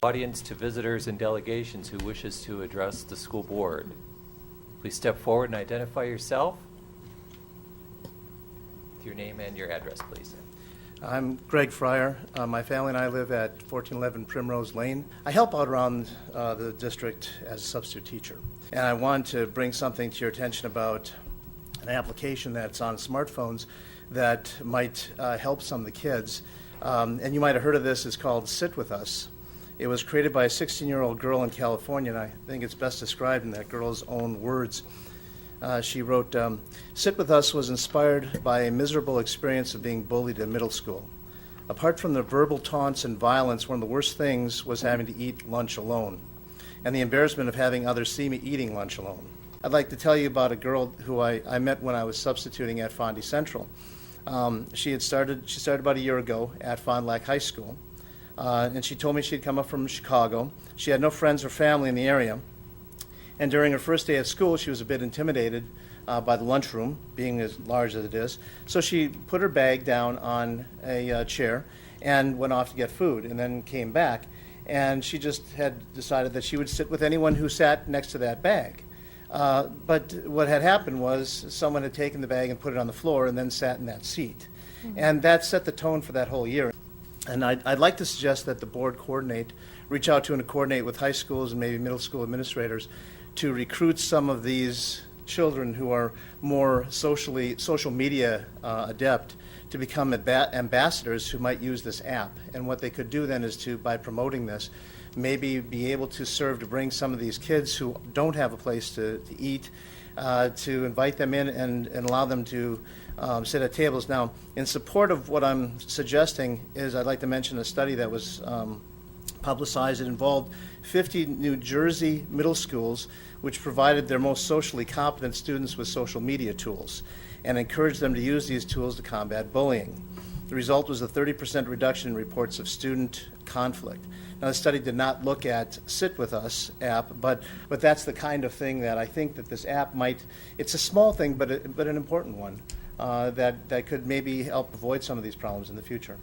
Audience to visitors and delegations who wishes to address the school board. Please step forward and identify yourself. With your name and your address, please. I'm Greg Freiherr. My family and I live at 1411 Primrose Lane. I help out around the district as a substitute teacher. And I want to bring something to your attention about an application that's on smartphones that might help some of the kids. And you might have heard of this. It's called Sit With Us. It was created by a 16-year-old girl in California, and I think it's best described in that girl's own words. She wrote, "Sit With Us was inspired by a miserable experience of being bullied in middle school. Apart from the verbal taunts and violence, one of the worst things was having to eat lunch alone, and the embarrassment of having others see me eating lunch alone." I'd like to tell you about a girl who I met when I was substituting at Fondy Central. She started about a year ago at Fond du Lac High School, and she told me she'd come up from Chicago. She had no friends or family in the area. And during her first day at school, she was a bit intimidated by the lunchroom, being as large as it is. So she put her bag down on a chair and went off to get food, and then came back. And she just had decided that she would sit with anyone who sat next to that bag. But what had happened was someone had taken the bag and put it on the floor and then sat in that seat. Mm-hmm. And that set the tone for that whole year. And I'd like to suggest that the board reach out to and coordinate with high schools and maybe middle school administrators to recruit some of these children who are more social media adept to become ambassadors who might use this app. And what they could do then is to, by promoting this, maybe be able to serve to bring some of these kids who don't have a place to eat, to invite them in and allow them to sit at tables. Now, in support of what I'm suggesting is I'd like to mention a study that was publicized. It involved 50 New Jersey middle schools which provided their most socially competent students with social media tools and encouraged them to use these tools to combat bullying. The result was a 30% reduction in reports of student conflict. Now, the study did not look at Sit With Us app, but that's the kind of thing that I think that this app might, it's a small thing, but an important one that could maybe help avoid some of these problems in the future.